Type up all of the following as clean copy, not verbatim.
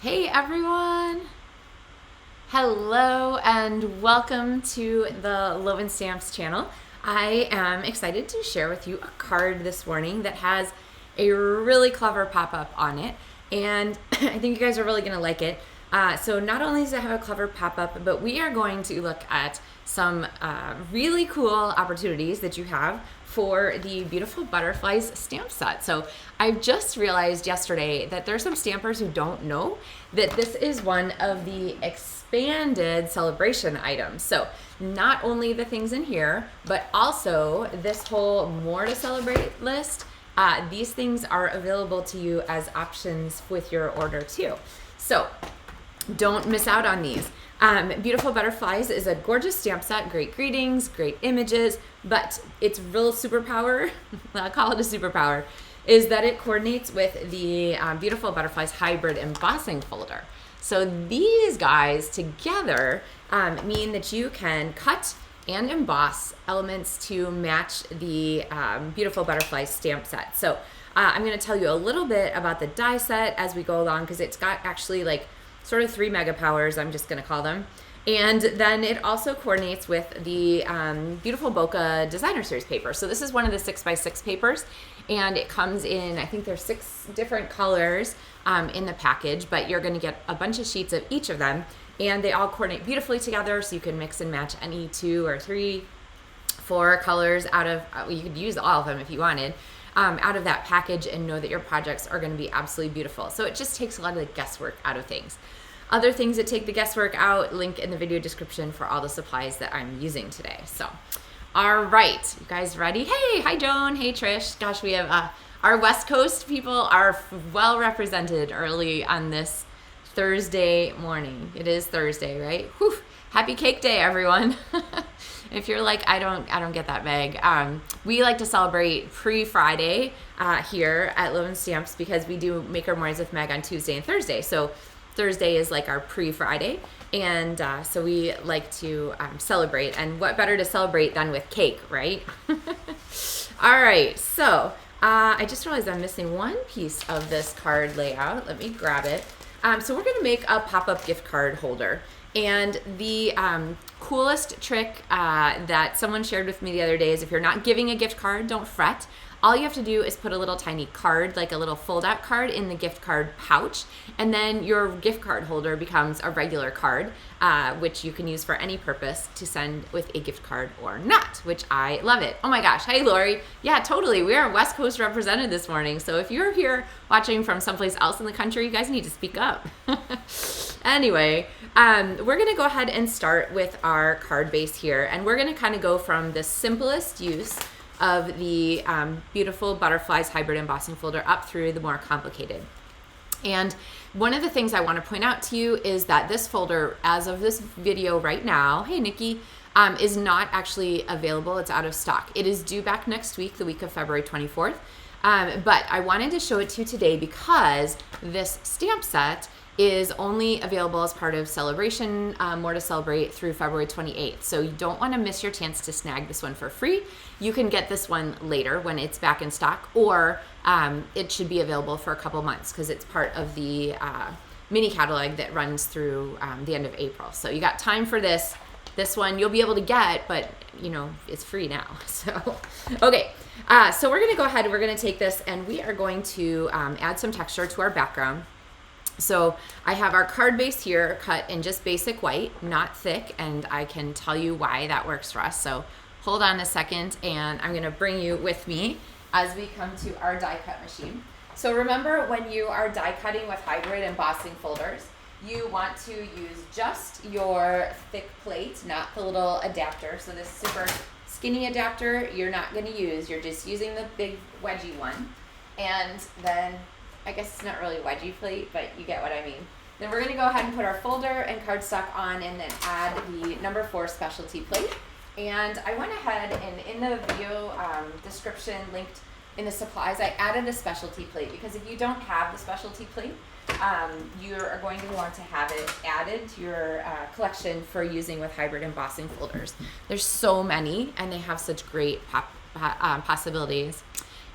Hey everyone! Hello and welcome to the Loven Stamps channel. I am excited to share with you a card this morning that has a really clever pop-up on it, and I think you guys are really going to like it. So not only does it have a clever pop-up, but we are going to look at some really cool opportunities that you have for the Beautiful Butterflies stamp set. So I just realized yesterday that there's some stampers who don't know that this is one of the expanded SaleABration items. So not only the things in here, but also this whole more to celebrate list. These things are available to you as options with your order too. So don't miss out on these. Beautiful Butterflies is a gorgeous stamp set, great greetings, great images, but its real superpower, I'll call it a superpower, is that it coordinates with the Beautiful Butterflies Hybrid Embossing Folder. So these guys together mean that you can cut and emboss elements to match the Beautiful Butterflies stamp set. So I'm going to tell you a little bit about the die set as we go along, because it's got actually like sort of 3 mega powers, I'm just going to call them. And then it also coordinates with the Beautiful Bokeh Designer Series paper. So this is one of the 6x6 papers, and it comes in, I think there's 6 different colors in the package, but you're going to get a bunch of sheets of each of them, and they all coordinate beautifully together, so you can mix and match any 2 or 3, 4 colors out of, you could use all of them if you wanted, out of that package, and know that your projects are going to be absolutely beautiful. So it just takes a lot of the guesswork out of things. Other things that take the guesswork out, link in the video description for all the supplies that I'm using today. So, all right, you guys ready? Hey, hi Joan, hey Trish. Gosh, we have our West Coast people are well represented early on this Thursday morning. It is Thursday, right? Whew. Happy Cake Day, everyone. If you're like, I don't get that vague. We like to celebrate pre-Friday here at Loven Stamps, because we do Maker Mornings with Meg on Tuesday and Thursday. So Thursday is like our pre-Friday, and so we like to celebrate. And what better to celebrate than with cake, right? All right, so I just realized I'm missing one piece of this card layout. Let me grab it. So we're gonna make a pop-up gift card holder. And the coolest trick that someone shared with me the other day is, if you're not giving a gift card, don't fret. All you have to do is put a little tiny card, like a little fold-out card, in the gift card pouch, and then your gift card holder becomes a regular card, which you can use for any purpose to send with a gift card or not, which I love it. Oh my gosh, hey Lori. Yeah, totally. We are West Coast represented this morning, so if you're here watching from someplace else in the country, you guys need to speak up. Anyway, we're going to go ahead and start with our card base here, and we're going to kind of go from the simplest use of the Beautiful Butterflies Hybrid Embossing Folder up through the more complicated. And one of the things I want to point out to you is that this folder, as of this video right now, hey Nikki, is not actually available. It's out of stock. It is due back next week, the week of February 24th. But I wanted to show it to you today because this stamp set is only available as part of SaleABration, More to Celebrate, through February 28th. So you don't want to miss your chance to snag this one for free. You can get this one later when it's back in stock, or it should be available for a couple months, because it's part of the mini catalog that runs through the end of April. So you got time for this. This one you'll be able to get, but you know, it's free now. So, okay. So we're going to go ahead and we're going to take this, and we are going to add some texture to our background. So I have our card base here cut in just basic white, not thick, and I can tell you why that works for us. So hold on a second, and I'm going to bring you with me as we come to our die cut machine. So remember, when you are die cutting with hybrid embossing folders, you want to use just your thick plate, not the little adapter. So this super skinny adapter you're not going to use. You're just using the big wedgy one. And then, I guess it's not really wedgie plate, but you get what I mean. Then we're going to go ahead and put our folder and cardstock on, and then add the number 4 specialty plate. And I went ahead and in the video description linked in the supplies, I added a specialty plate, because if you don't have the specialty plate, you are going to want to have it added to your collection for using with hybrid embossing folders. There's so many, and they have such great possibilities.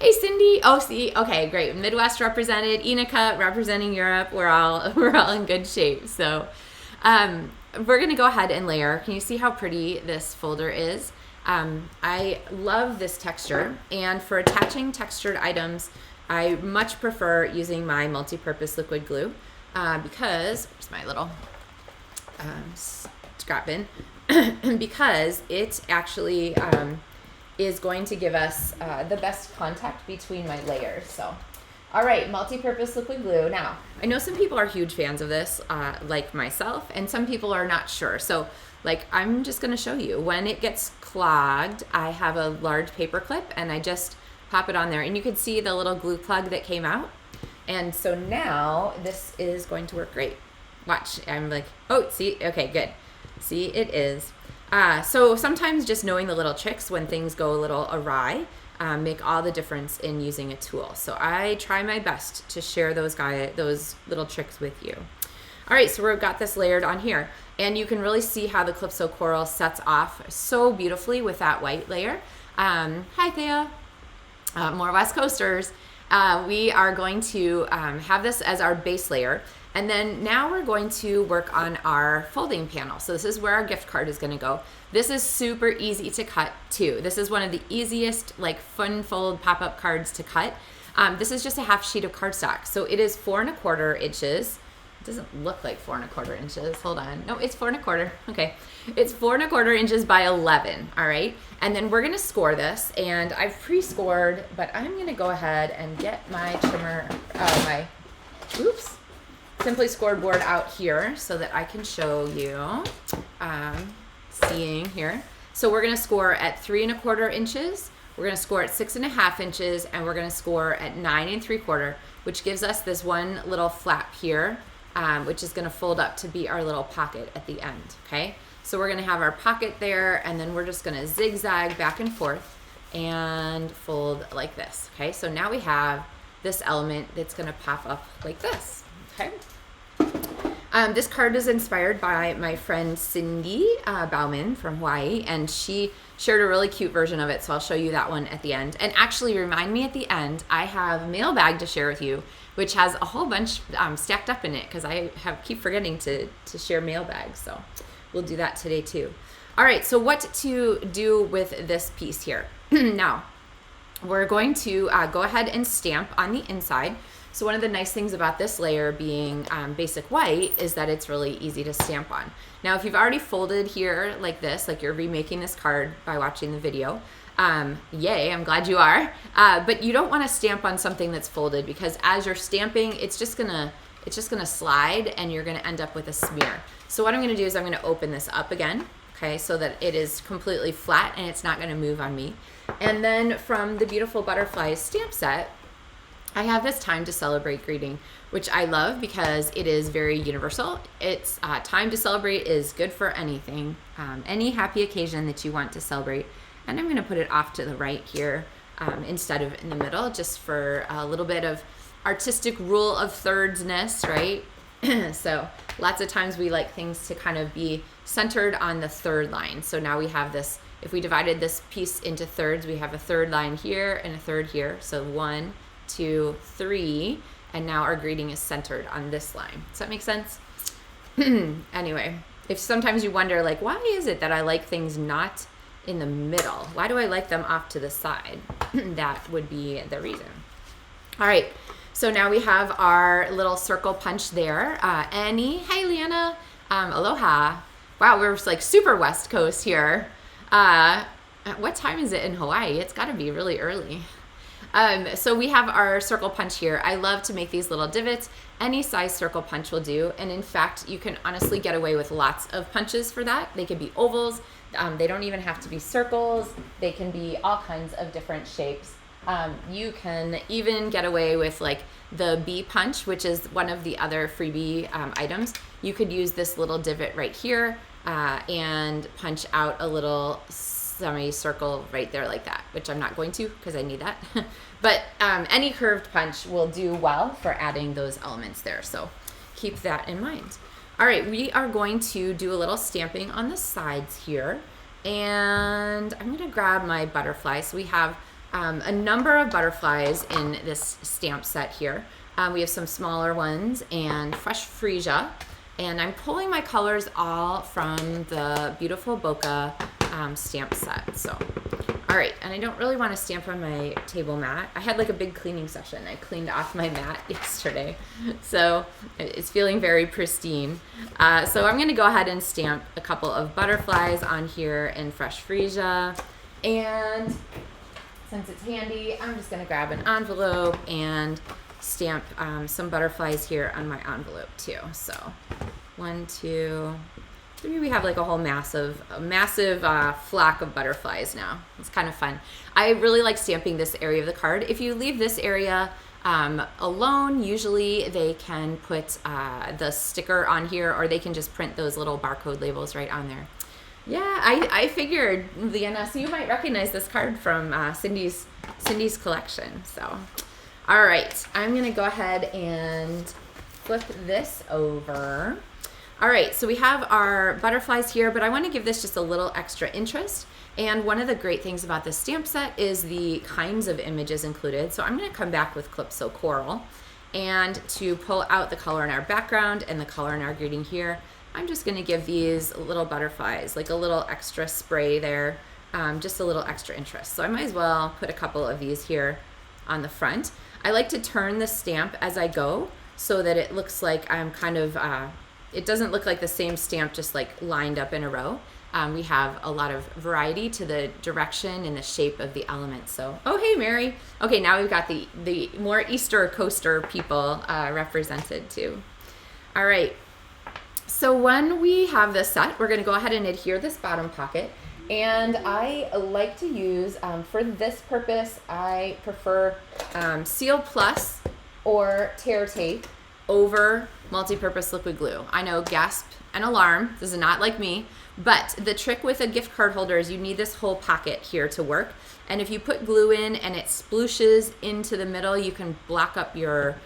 Hey, Cindy. Oh, see, okay, great. Midwest represented, Enica representing Europe. We're all in good shape. So, we're gonna go ahead and layer. Can you see how pretty this folder is? I love this texture, and for attaching textured items, I much prefer using my multi-purpose liquid glue because, where's my little scrap bin? Because it actually is going to give us the best contact between my layers. So, all right, multi-purpose liquid glue. Now, I know some people are huge fans of this, like myself, and some people are not sure. So, like, I'm just gonna show you. When it gets clogged, I have a large paper clip and I just pop it on there, and you can see the little glue plug that came out. And so now this is going to work great. Watch, I'm like, oh, see, okay, good. See, it is. So sometimes just knowing the little tricks when things go a little awry make all the difference in using a tool. So I try my best to share those little tricks with you. All right, so we've got this layered on here, and you can really see how the Calypso Coral sets off so beautifully with that white layer. Hi, Thea. More West Coasters. We are going to have this as our base layer, and then now we're going to work on our folding panel. So this is where our gift card is going to go. This is super easy to cut too. This is one of the easiest, like, fun fold pop-up cards to cut. This is just a half sheet of cardstock. So it is 4 1/4 inches. It doesn't look like 4 1/4 inches. Hold on. No, it's 4 1/4. Okay. It's 4 1/4 inches by 11. All right. And then we're going to score this, and I've pre-scored, but I'm going to go ahead and get my trimmer, Simply Scored board out here so that I can show you, seeing here. So we're going to score at 3 1/4 inches. We're going to score at 6 1/2 inches, and we're going to score at 9 3/4, which gives us this one little flap here, which is going to fold up to be our little pocket at the end. Okay. So we're going to have our pocket there, and then we're just going to zigzag back and forth and fold like this. Okay, so now we have this element that's going to pop up like this. Okay. This card is inspired by my friend Cindy Baughman from Hawaii, and she shared a really cute version of it, so I'll show you that one at the end. And actually, remind me at the end, I have a mailbag to share with you, which has a whole bunch stacked up in it, because I keep forgetting to share mailbags, so we'll do that today too. All right, so what to do with this piece here? Now, we're going to go ahead and stamp on the inside. So one of the nice things about this layer being basic white is that it's really easy to stamp on. Now, if you've already folded here like this, like you're remaking this card by watching the video, yay, I'm glad you are. But you don't want to stamp on something that's folded, because as you're stamping, it's just gonna slide, and you're gonna end up with a smear. So what I'm gonna do is I'm gonna open this up again, okay, so that it is completely flat and it's not gonna move on me. And then from the Beautiful Butterfly stamp set, I have this Time to Celebrate greeting, which I love because it is very universal. It's time to celebrate is good for anything, any happy occasion that you want to celebrate. And I'm going to put it off to the right here instead of in the middle, just for a little bit of artistic rule of thirdsness, right? So lots of times we like things to kind of be centered on the third line. So now we have this, if we divided this piece into thirds, we have a third line here and a third here. So 1, 2, 3, and now our greeting is centered on this line. Does that make sense? Anyway, if sometimes you wonder, like, why is it that I like things not in the middle? Why do I like them off to the side? That would be the reason. All right, so now we have our little circle punch there. Annie, hi Leanna, aloha. Wow, we're like super West Coast here. What time is it in Hawaii? It's gotta be really early. So we have our circle punch here. I love to make these little divots. Any size circle punch will do. And in fact, you can honestly get away with lots of punches for that. They could be ovals. They don't even have to be circles. They can be all kinds of different shapes. You can even get away with like the bee punch, which is one of the other freebie items. You could use this little divot right here and punch out a little semicircle right there like that, which I'm not going to because I need that. But any curved punch will do well for adding those elements there. So keep that in mind. All right, we are going to do a little stamping on the sides here. And I'm gonna grab my butterfly. So we have a number of butterflies in this stamp set here. We have some smaller ones and fresh freesia. And I'm pulling my colors all from the Beautiful Bokeh stamp set. So, all right, and I don't really want to stamp on my table mat. I had like a big cleaning session. I cleaned off my mat yesterday, so it's feeling very pristine. So I'm going to go ahead and stamp a couple of butterflies on here in fresh freesia. And since it's handy, I'm just going to grab an envelope and stamp some butterflies here on my envelope too. So 1, 2, 3. We have like a whole massive flock of butterflies now. It's kind of fun. I really like stamping this area of the card. If you leave this area alone, usually they can put the sticker on here, or they can just print those little barcode labels right on there. Yeah, I figured, Leanna, so you might recognize this card from Cindy's collection. So, all right, I'm going to go ahead and flip this over. All right, so we have our butterflies here, but I want to give this just a little extra interest. And one of the great things about this stamp set is the kinds of images included. So I'm going to come back with Calypso Coral. And to pull out the color in our background and the color in our greeting here, I'm just going to give these little butterflies like a little extra spray there, just a little extra interest. So I might as well put a couple of these here on the front. I like to turn the stamp as I go so that it looks like I'm kind of, it doesn't look like the same stamp just like lined up in a row. We have a lot of variety to the direction and the shape of the elements. So, oh, hey, Mary. Okay, now we've got the more Easter coaster people represented too. All right. So when we have this set, we're going to go ahead and adhere this bottom pocket. And I like to use, for this purpose, I prefer Seal Plus or Tear Tape over multi-purpose liquid glue. I know, gasp and alarm, this is not like me, but the trick with a gift card holder is you need this whole pocket here to work. And if you put glue in and it splooshes into the middle, you can block up your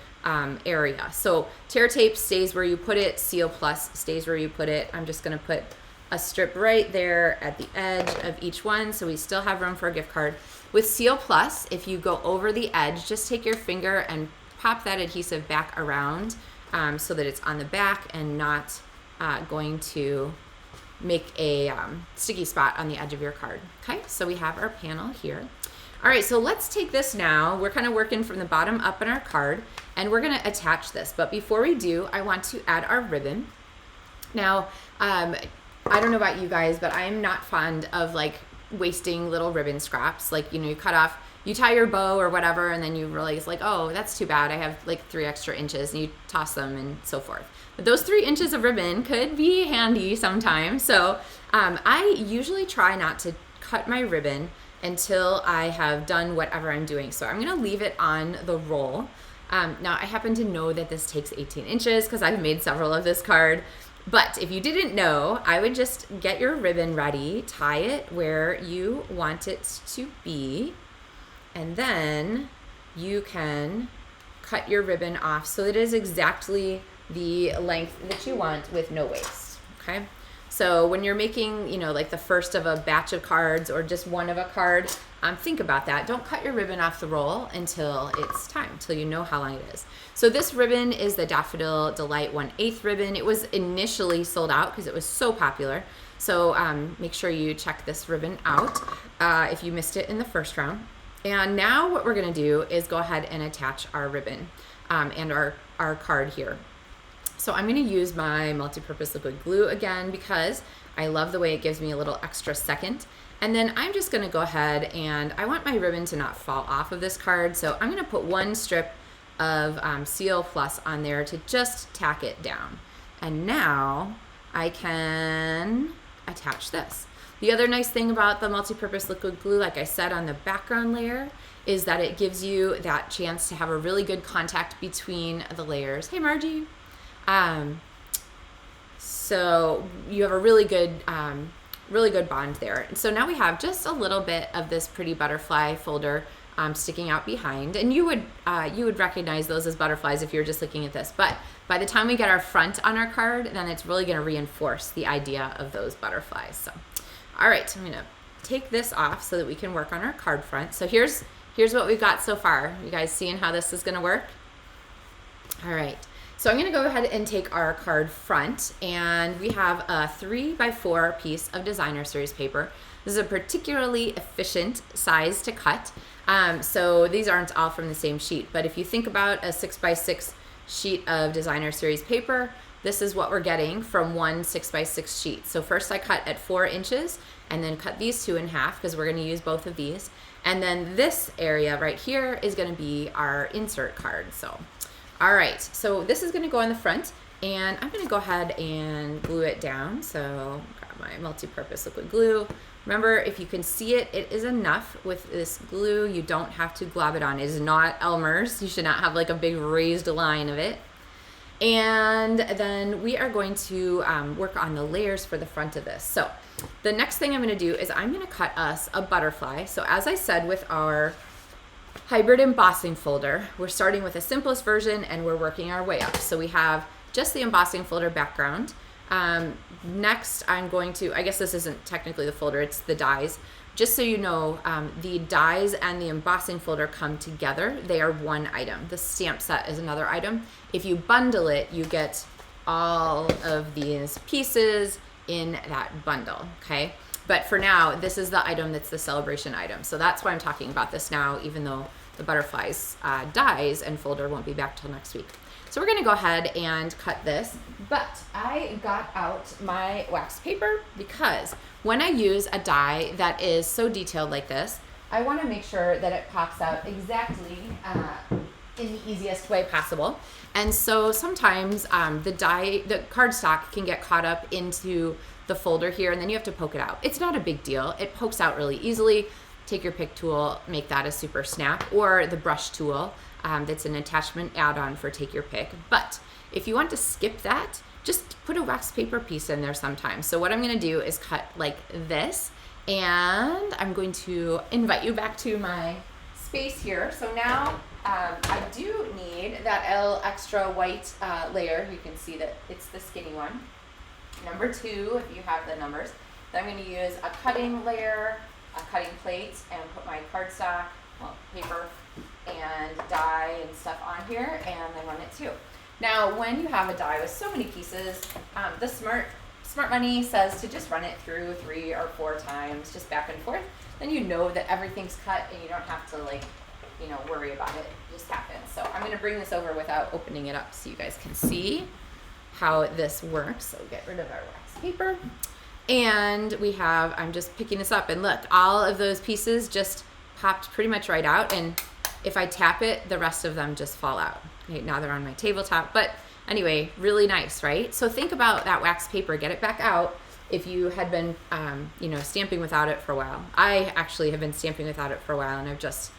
area. So Tear Tape stays where you put it, Seal Plus stays where you put it. I'm just going to put a strip right there at the edge of each one, so we still have room for a gift card. With Seal Plus, if you go over the edge, just take your finger and pop that adhesive back around so that it's on the back and not going to make a sticky spot on the edge of your card. Okay, so we have our panel here. All right, so let's take this now. We're kind of working from the bottom up in our card, and we're going to attach this. But before we do, I want to add our ribbon. Now, I don't know about you guys, but I'm not fond of like wasting little ribbon scraps. Like, you know, you cut off, you tie your bow or whatever, and then you realize like, oh, that's too bad. I have like 3 extra inches, and you toss them and so forth. But those 3 inches of ribbon could be handy sometimes. So I usually try not to cut my ribbon until I have done whatever I'm doing. So I'm going to leave it on the roll. Now, I happen to know that this takes 18 inches because I've made several of this card. But if you didn't know, I would just get your ribbon ready, tie it where you want it to be, and then you can cut your ribbon off so it is exactly the length that you want with no waste, okay? So when you're making, you know, like the first of a batch of cards or just one of a card, think about that. Don't cut your ribbon off the roll until it's time, until you know how long it is. So this ribbon is the Daffodil Delight 1/8 ribbon. It was initially sold out because it was so popular. So make sure you check this ribbon out if you missed it in the first round. And now what we're gonna do is go ahead and attach our ribbon and our card here. So I'm going to use my multi-purpose liquid glue again because I love the way it gives me a little extra second. And then I'm just going to go ahead and I want my ribbon to not fall off of this card. So I'm going to put 1 strip of Seal Plus on there to just tack it down. And now I can attach this. The other nice thing about the multi-purpose liquid glue, like I said on the background layer, is that it gives you that chance to have a really good contact between the layers. Hey, Margie. So you have a really good bond there. And so now we have just a little bit of this pretty butterfly folder sticking out behind, and you would recognize those as butterflies if you're just looking at this. But by the time we get our front on our card, then it's really going to reinforce the idea of those butterflies. So, all right, I'm going to take this off so that we can work on our card front. So here's here's what we've got so far. You guys seeing how this is gonna work? All right, so I'm gonna go ahead and take our card front, and we have a 3x4 piece of designer series paper. This is a particularly efficient size to cut. So these aren't all from the same sheet, but if you think about a 6x6 sheet of designer series paper, this is what we're getting from one 6x6 sheet. So first I cut at 4 inches and then cut these two in half because we're gonna use both of these. And then this area right here is gonna be our insert card. So, all right, so this is gonna go on the front, and I'm gonna go ahead and glue it down. So grab my multi-purpose liquid glue. Remember, if you can see it, it is enough with this glue. You don't have to glob it on. It is not Elmer's. You should not have like a big raised line of it. And then we are going to work on the layers for the front of this. So the next thing I'm gonna do is I'm gonna cut us a butterfly. So as I said with our hybrid embossing folder, we're starting with the simplest version and we're working our way up. So we have just the embossing folder background. Next I'm going to, I guess this isn't technically the folder, it's the dies. Just so you know, the dies and the embossing folder come together. They are one item. The stamp set is another item. If you bundle it, you get all of these pieces in that bundle, okay? But for now, this is the item that's the SaleABration item. So that's why I'm talking about this now, even though the butterflies dies and folder won't be back till next week. So we're gonna go ahead and cut this, but I got out my wax paper because when I use a die that is so detailed like this, I wanna make sure that it pops out exactly in the easiest way possible. And so sometimes the cardstock can get caught up into the folder here, and then you have to poke it out. It's not a big deal. It pokes out really easily. Take your pick tool, make that a super snap, or the brush tool. That's an attachment add-on for take your pick. But if you want to skip that, just put a wax paper piece in there sometimes. So what I'm gonna do is cut like this, and I'm going to invite you back to my space here. So now I do need that little extra white layer. You can see that it's the skinny one. Number 2, if you have the numbers. Then I'm gonna use a cutting layer, a cutting plate, and put my cardstock, well, paper, and die and stuff on here, and then run it too. Now, when you have a die with so many pieces, the smart money says to just run it through 3 or 4 times, just back and forth. Then you know that everything's cut, and you don't have to worry about it. It just happens. So I'm gonna bring this over without opening it up so you guys can see how this works. So get rid of our wax paper. And I'm just picking this up, and look, all of those pieces just popped pretty much right out, and if I tap it, the rest of them just fall out. Okay, now they're on my tabletop, but anyway, really nice, right? So think about that wax paper, get it back out if you had been, stamping without it for a while. I actually have been stamping without it for a while, and I've just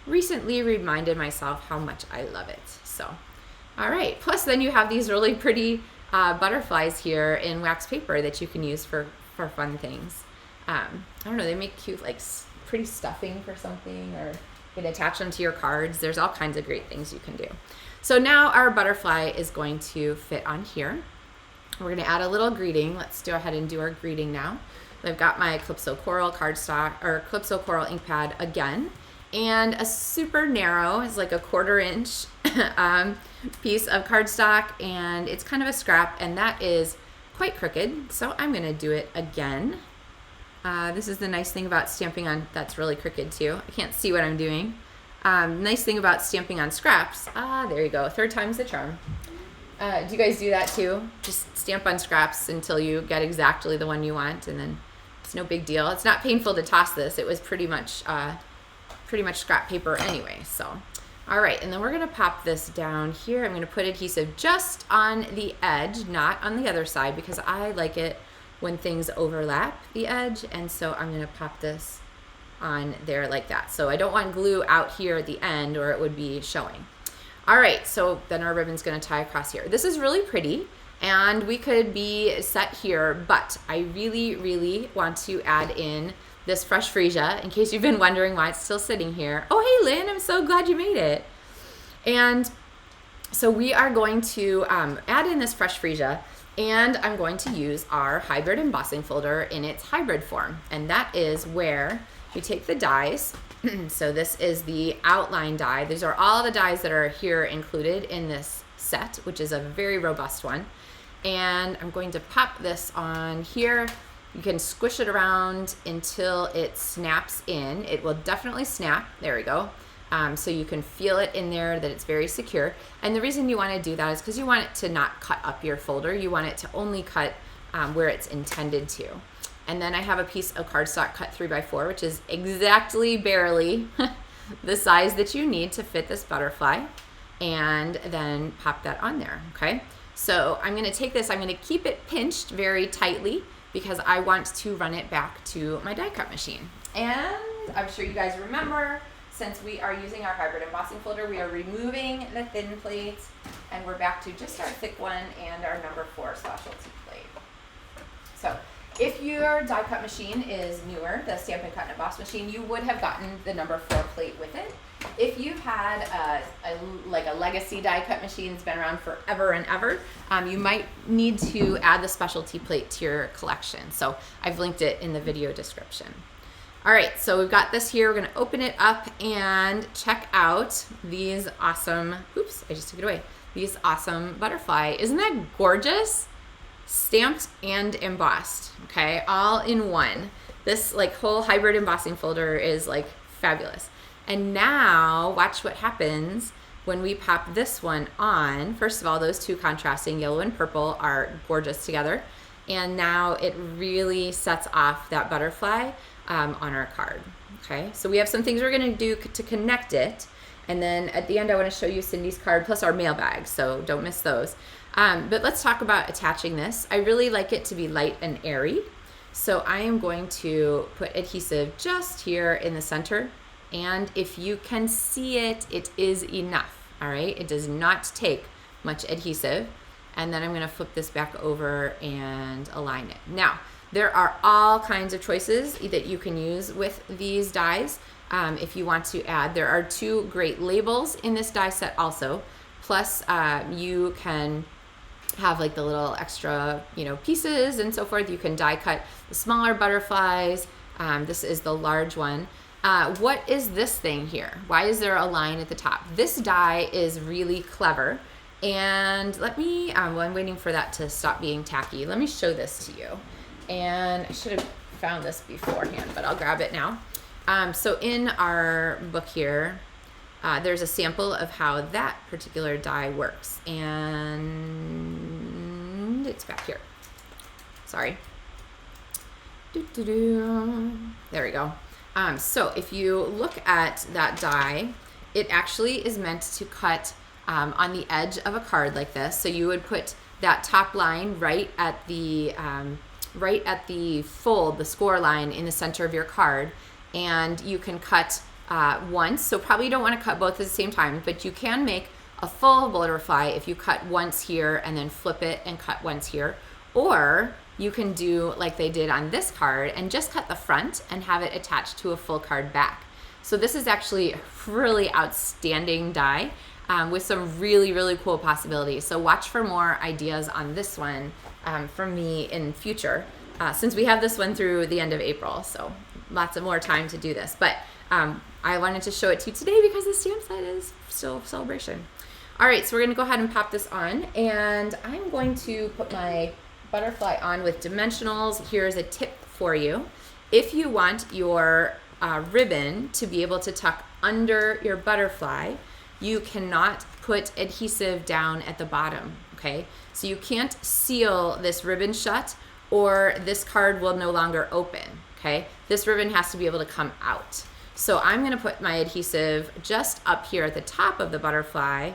recently reminded myself how much I love it. So, all right, plus then you have these really pretty butterflies here in wax paper that you can use for fun things. I don't know, they make cute, like pretty stuffing for something, or you can attach them to your cards. There's all kinds of great things you can do. So now our butterfly is going to fit on here. We're gonna add a little greeting. Let's go ahead and do our greeting now. I've got my Calypso Coral cardstock, or Calypso Coral ink pad again, and a super narrow, it's like a 1/4 inch piece of cardstock, and it's kind of a scrap, and that is quite crooked. So I'm gonna do it again. This is the nice thing about stamping on, that's really crooked too. I can't see what I'm doing. Nice thing about stamping on scraps. There you go, 3rd time's the charm. Do you guys do that too? Just stamp on scraps until you get exactly the one you want, and then it's no big deal. It's not painful to toss this. It was pretty much scrap paper anyway. So, all right, and then we're gonna pop this down here. I'm gonna put adhesive just on the edge, not on the other side, because I like it when things overlap the edge, and so I'm gonna pop this on there like that. So I don't want glue out here at the end, or it would be showing. All right, so then our ribbon's gonna tie across here. This is really pretty, and we could be set here, but I really, really want to add in this fresh freesia, in case you've been wondering why it's still sitting here. Oh, hey Lynn, I'm so glad you made it. And so we are going to add in this fresh freesia, and I'm going to use our hybrid embossing folder in its hybrid form. And that is where we take the dies So this is the outline die. These are all the dies that are here included in this set, which is a very robust one. And I'm going to pop this on here. You can squish it around until it snaps in. It will definitely snap. There we go. So you can feel it in there that it's very secure. And the reason you want to do that is because you want it to not cut up your folder. You want it to only cut where it's intended to. And then I have a piece of cardstock cut 3x4, which is exactly barely the size that you need to fit this butterfly. And then pop that on there, okay? So I'm gonna take this, I'm gonna keep it pinched very tightly because I want to run it back to my die cut machine. And I'm sure you guys remember, since we are using our hybrid embossing folder, we are removing the thin plates and we're back to just our thick one and our number 4 specialty plate. So if your die cut machine is newer, the Stampin' Cut and Emboss machine, you would have gotten the number 4 plate with it. If you've had a legacy die cut machine that's been around forever and ever, you might need to add the specialty plate to your collection. So I've linked it in the video description. All right, so we've got this here. We're gonna open it up and check out these awesome, oops, I just took it away. These awesome butterfly. Isn't that gorgeous? Stamped and embossed, okay? All in one. This like whole hybrid embossing folder is like fabulous. And now watch what happens when we pop this one on. First of all, those two contrasting yellow and purple are gorgeous together. And now it really sets off that butterfly on our card, okay? So we have some things we're gonna do to connect it. And then at the end, I wanna show you Cindy's card plus our mail bag, so don't miss those. But let's talk about attaching this. I really like it to be light and airy. So I am going to put adhesive just here in the center. And if you can see it, it is enough, all right? It does not take much adhesive. And then I'm gonna flip this back over and align it. Now, there are all kinds of choices that you can use with these dies if you want to add. There are 2 great labels in this die set also. Plus, you can have like the little extra, pieces and so forth. You can die cut the smaller butterflies. This is the large one. What is this thing here? Why is there a line at the top? This die is really clever. And let me, well, I'm waiting for that to stop being tacky. Let me show this to you. And I should have found this beforehand, but I'll grab it now. So in our book here, there's a sample of how that particular die works. And it's back here. Sorry. There we go. So if you look at that die, it actually is meant to cut on the edge of a card like this. So you would put that top line right at the fold, the score line in the center of your card, and you can cut once. So probably you don't want to cut both at the same time, but you can make a full butterfly if you cut once here and then flip it and cut once here. Or you can do like they did on this card and just cut the front and have it attached to a full card back. So this is actually a really outstanding die with some really, really cool possibilities. So watch for more ideas on this one from me in future, since we have this one through the end of April. So lots of more time to do this. But I wanted to show it to you today because the stamp set is still SaleABration. All right, so we're gonna go ahead and pop this on, and I'm going to put my butterfly on with dimensionals. Here's a tip for you. If you want your ribbon to be able to tuck under your butterfly, you cannot put adhesive down at the bottom, okay? So you can't seal this ribbon shut or this card will no longer open, okay? This ribbon has to be able to come out. So I'm gonna put my adhesive just up here at the top of the butterfly.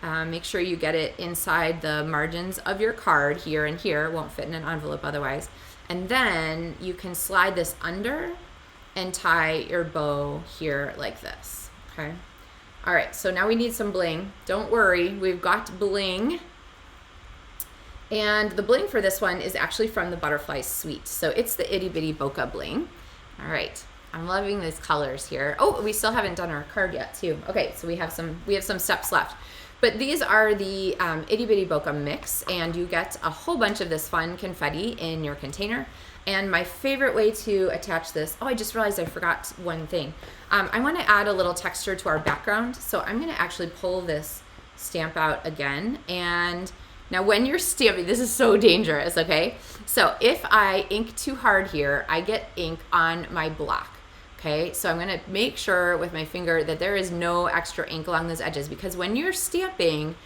Make sure you get it inside the margins of your card here and here. It won't fit in an envelope otherwise. And then you can slide this under and tie your bow here like this, okay? All right, so now we need some bling. Don't worry, we've got bling. And the bling for this one is actually from the Butterfly Suite. So it's the Itty Bitty Bokeh bling. All right, I'm loving these colors here. Oh, we still haven't done our card yet too. Okay, so we have some steps left. But these are the Itty Bitty Bokeh mix, and you get a whole bunch of this fun confetti in your container. And my favorite way to attach this, oh, I just realized I forgot one thing. I want to add a little texture to our background, so I'm going to actually pull this stamp out again. And now when you're stamping, this is so dangerous, okay? So if I ink too hard here, I get ink on my block. Okay, so I'm gonna make sure with my finger that there is no extra ink along those edges, because when you're stamping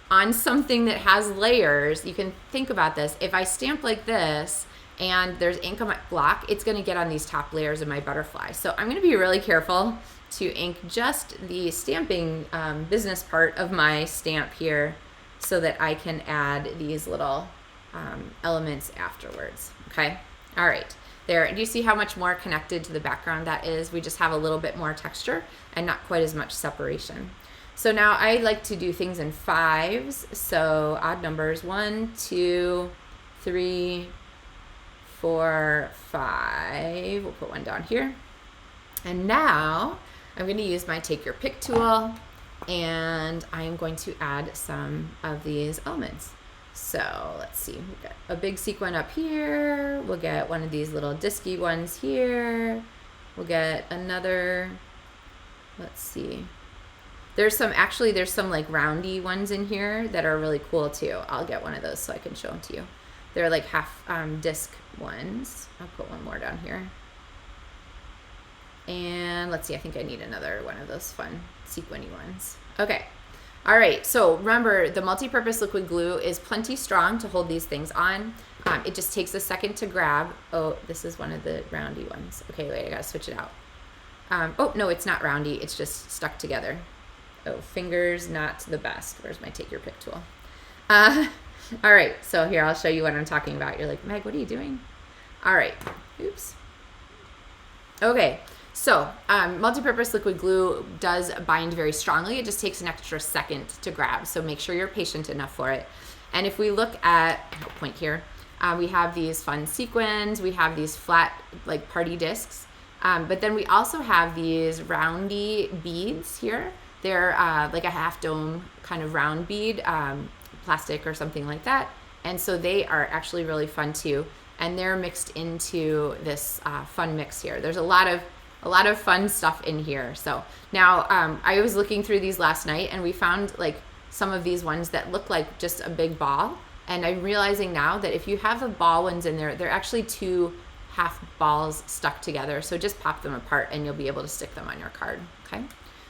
on something that has layers, you can think about this. If I stamp like this and there's ink on my block, it's gonna get on these top layers of my butterfly. So I'm gonna be really careful to ink just the stamping business part of my stamp here so that I can add these little elements afterwards, okay? All right. There, do you see how much more connected to the background that is? We just have a little bit more texture and not quite as much separation. So now I like to do things in 5s, so odd numbers, 1, 2, 3, 4, 5. We'll put one down here. And now I'm going to use my Take Your Pick tool, and I am going to add some of these elements. So let's see, we've got a big sequin up here. We'll get one of these little disky ones here. We'll get another, let's see. There's some like roundy ones in here that are really cool too. I'll get one of those so I can show them to you. They're like half disc ones. I'll put one more down here. And let's see, I think I need another one of those fun sequiny ones. Okay. All right, so remember, the multi-purpose liquid glue is plenty strong to hold these things on. It just takes a second to grab. Oh, this is one of the roundy ones. Okay, wait, I gotta switch it out. Oh, no, it's not roundy, it's just stuck together. Oh, fingers not the best. Where's my Take Your Pick tool? All right, so here, I'll show you what I'm talking about. You're like, Meg, what are you doing? All right, oops. Okay. So multi-purpose liquid glue does bind very strongly. It just takes an extra second to grab, so make sure you're patient enough for it. And if we look at, I'll point here, we have these fun sequins, we have these flat like party discs, but then we also have these roundy beads here. They're like a half dome kind of round bead, plastic or something like that. And so they are actually really fun too. And they're mixed into this fun mix here. There's a lot of fun stuff in here. So now I was looking through these last night, and we found like some of these ones that look like just a big ball. And I'm realizing now that if you have the ball ones in there, they're actually 2 half balls stuck together. So just pop them apart and you'll be able to stick them on your card, okay?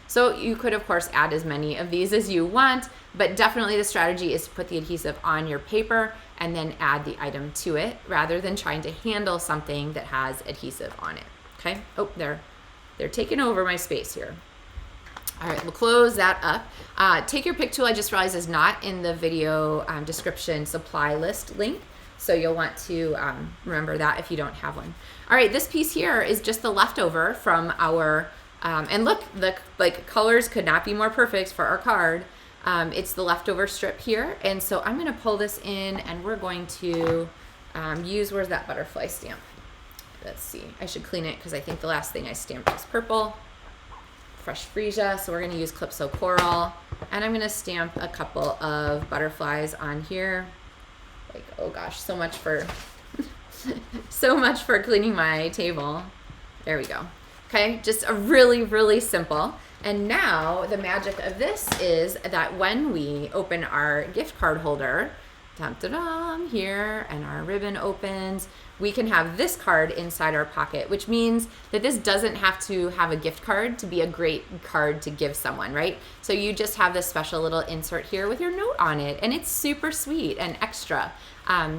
So you could of course add as many of these as you want, but definitely the strategy is to put the adhesive on your paper and then add the item to it rather than trying to handle something that has adhesive on it. Okay, oh, they're taking over my space here. All right, we'll close that up. Take Your Pick tool, I just realized, is not in the video description supply list link, so you'll want to remember that if you don't have one. All right, this piece here is just the leftover from our, and look, the colors could not be more perfect for our card. It's the leftover strip here, and so I'm gonna pull this in and we're going to use, where's that butterfly stamp? Let's see, I should clean it because I think the last thing I stamped was purple. Fresh freesia, so we're going to use Calypso Coral, and I'm going to stamp a couple of butterflies on here. Like, oh gosh, so much for so much for cleaning my table. There we go. Okay, just a really simple. And now the magic of this is that when we open our gift card holder, dum-da-dum, here, and our ribbon opens, we can have this card inside our pocket, which means that this doesn't have to have a gift card to be a great card to give someone, right? So you just have this special little insert here with your note on it, and it's super sweet and extra,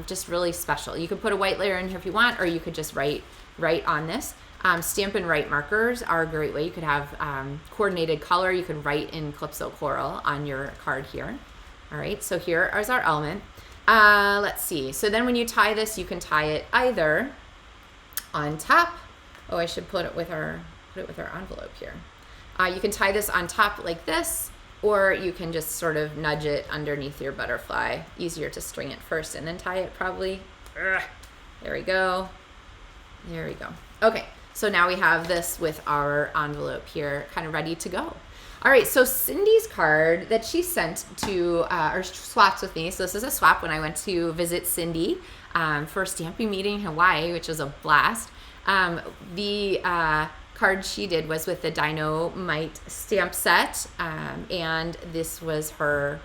just really special. You could put a white layer in here if you want, or you could just write on this. Stampin' Write markers are a great way. You could have coordinated color. You could write in Calypso Coral on your card here. All right, so here is our element. Let's see. So then when you tie this, you can tie it either on top. Oh, I should put it with our envelope here. You can tie this on top like this, or you can just sort of nudge it underneath your butterfly. Easier to string it first and then tie it probably. There we go. There we go. Okay, so now we have this with our envelope here kind of ready to go. All right, so Cindy's card that she sent to, or swaps with me. So this is a swap when I went to visit Cindy for a stamping meeting in Hawaii, which was a blast. The card she did was with the Dino Mite stamp set, and this was her.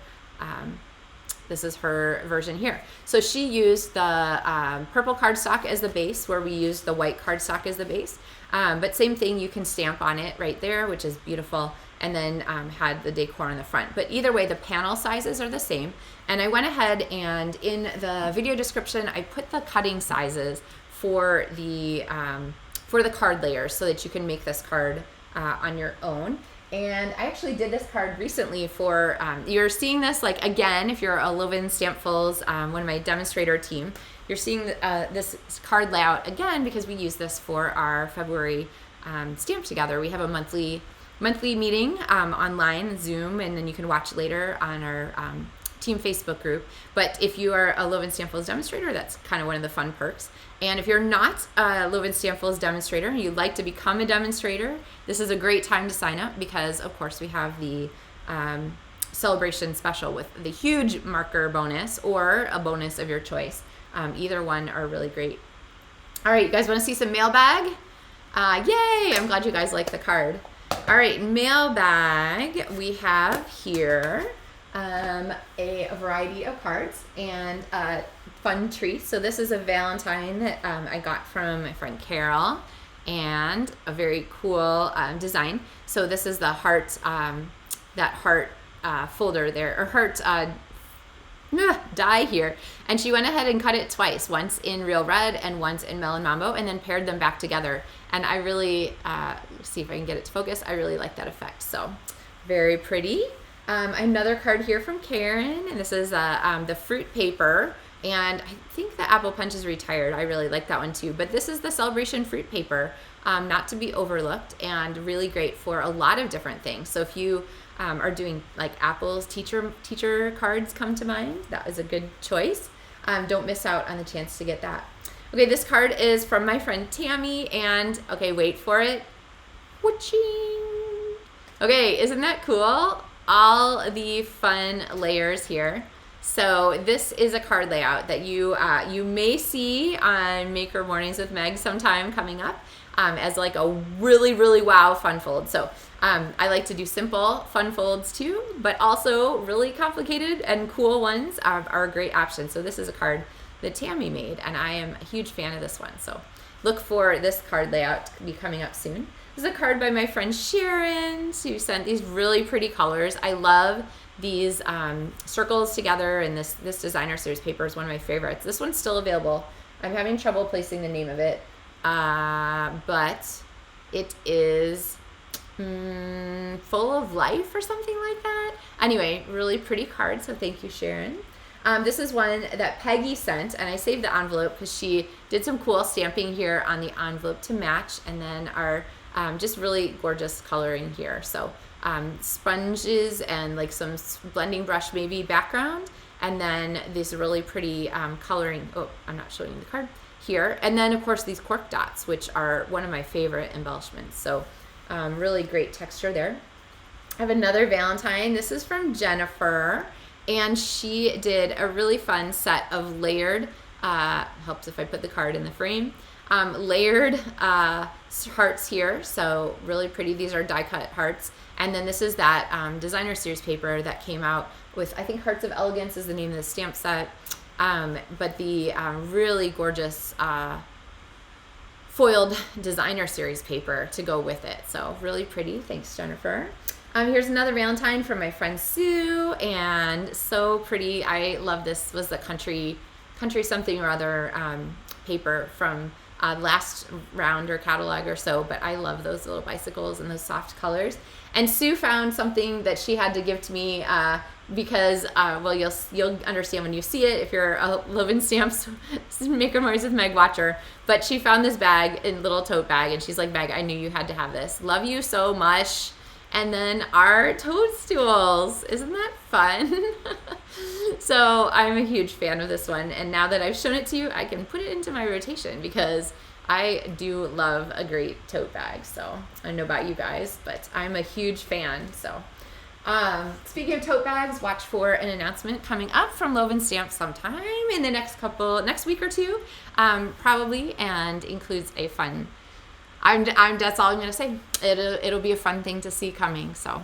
This is her version here. So she used the purple cardstock as the base, where we used the white cardstock as the base. But same thing, you can stamp on it right there, which is beautiful, and then had the decor on the front. But either way, the panel sizes are the same. And I went ahead and in the video description, I put the cutting sizes for the card layers so that you can make this card on your own. And I actually did this card recently for, you're seeing this, like, again, if you're a Loven Stampfuls, one of my demonstrator team, you're seeing this card layout again because we use this for our February Stamp Together. We have a monthly meeting online, Zoom, and then you can watch later on our team Facebook group. But if you are a Loven Stampfuls demonstrator, that's kind of one of the fun perks. And if you're not a Loven Stampfuls demonstrator and you'd like to become a demonstrator, this is a great time to sign up because, of course, we have the SaleABration special with the huge marker bonus or a bonus of your choice. Either one are really great. All right, you guys want to see some mailbag? Yay! I'm glad you guys like the card. All right, mailbag. We have here a variety of cards and fun treats. So this is a Valentine that I got from my friend Carol, and a very cool design. So this is the heart, that heart folder there, or heart die here. And she went ahead and cut it twice, once in Real Red and once in Melon Mambo, and then paired them back together. And I really, see if I can get it to focus, I really like that effect. So very pretty. Another card here from Karen, and this is the fruit paper, and I think the apple punch is retired. I really like that one too, but this is the SaleABration fruit paper, not to be overlooked, and really great for a lot of different things. So if you are doing like apples, teacher cards come to mind, that is a good choice. Don't miss out on the chance to get that. Okay, this card is from my friend Tammy, and okay, wait for it. Wha-ching! Okay, isn't that cool? All the fun layers here. So this is a card layout that you may see on Maker Mornings with Meg sometime coming up as like a really, really wow fun fold. So I like to do simple fun folds too, but also really complicated and cool ones are a great option. So this is a card that Tammy made, and I am a huge fan of this one. So look for this card layout to be coming up soon. This is a card by my friend Sharon, who sent these really pretty colors. I love these circles together, and this designer series paper is one of my favorites. This one's still available. I'm having trouble placing the name of it, but it is Full of Life or something like that. Anyway, really pretty card, so thank you, Sharon. This is one that Peggy sent, and I saved the envelope because she did some cool stamping here on the envelope to match, and then our just really gorgeous coloring here. So sponges and like some blending brush maybe background, and then this really pretty coloring. Oh, I'm not showing you the card here. And then of course these cork dots, which are one of my favorite embellishments. So really great texture there. I have another Valentine. This is from Jennifer, and she did a really fun set of layered, helps if I put the card in the frame, layered hearts here. So really pretty. These are die cut hearts. And then this is that designer series paper that came out with, I think Hearts of Elegance is the name of the stamp set, but the really gorgeous foiled designer series paper to go with it. So really pretty. Thanks, Jennifer. Here's another Valentine from my friend Sue, and so pretty. I love this. Was the country something or other paper from last round or catalog or so, but I love those little bicycles and those soft colors. And Sue found something that she had to give to me because, well, you'll understand when you see it if you're a Loven Stamps Maker Mornings with Meg watcher. But she found this bag, in little tote bag, and she's like, Meg, I knew you had to have this. Love you so much. And then our toadstools. Isn't that fun? So I'm a huge fan of this one. And now that I've shown it to you, I can put it into my rotation because I do love a great tote bag. So I don't know about you guys, but I'm a huge fan. So Speaking of tote bags, watch for an announcement coming up from Loven Stamps sometime in the next week or two, probably, and includes a fun. That's all I'm gonna say. It'll be a fun thing to see coming. So,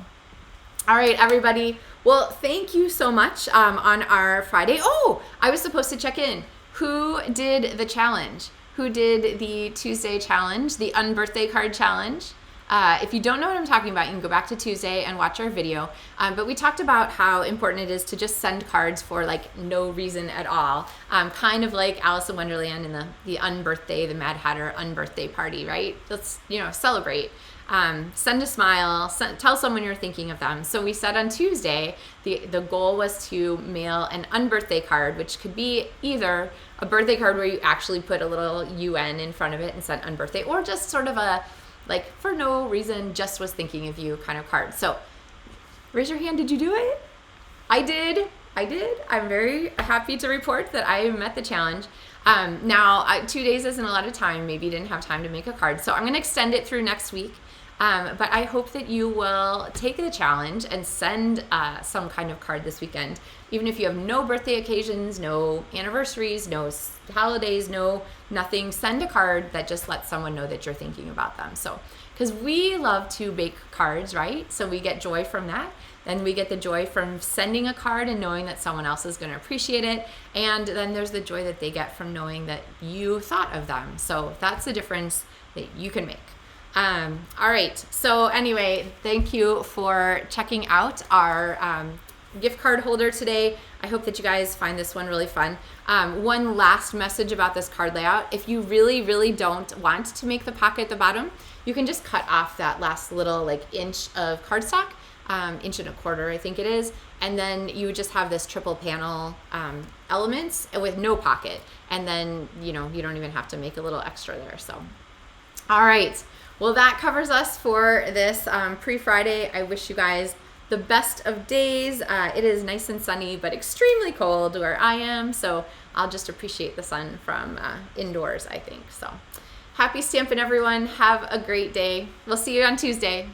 all right, everybody. Well, thank you so much on our Friday. Oh, I was supposed to check in. Who did the challenge? Who did the Tuesday challenge, the unbirthday card challenge? If you don't know what I'm talking about, you can go back to Tuesday and watch our video. But we talked about how important it is to just send cards for like no reason at all. Kind of like Alice in Wonderland and the unbirthday, the Mad Hatter unbirthday party, right? Let's, celebrate. Send a smile, tell someone you're thinking of them. So we said on Tuesday, the goal was to mail an unbirthday card, which could be either a birthday card where you actually put a little UN in front of it and said unbirthday, or just sort of a, like, for no reason, just was thinking of you kind of card. So raise your hand, did you do it? I did. I'm very happy to report that I met the challenge. Now, 2 days isn't a lot of time. Maybe you didn't have time to make a card. So I'm going to extend it through next week. But I hope that you will take the challenge and send some kind of card this weekend. Even if you have no birthday occasions, no anniversaries, no holidays, nothing, send a card that just lets someone know that you're thinking about them. So, because we love to bake cards, right? So we get joy from that. Then we get the joy from sending a card and knowing that someone else is going to appreciate it. And then there's the joy that they get from knowing that you thought of them. So that's the difference that you can make. All right. So anyway, thank you for checking out our gift card holder today. I hope that you guys find this one really fun. One last message about this card layout. If you really, really don't want to make the pocket at the bottom, you can just cut off that last little inch of cardstock, inch and a quarter, I think it is. And then you would just have this triple panel elements with no pocket. And then, you don't even have to make a little extra there. So, all right. Well, that covers us for this pre-Friday. I wish you guys the best of days. It is nice and sunny, but extremely cold where I am. So I'll just appreciate the sun from indoors, I think. So happy Stampin', everyone. Have a great day. We'll see you on Tuesday.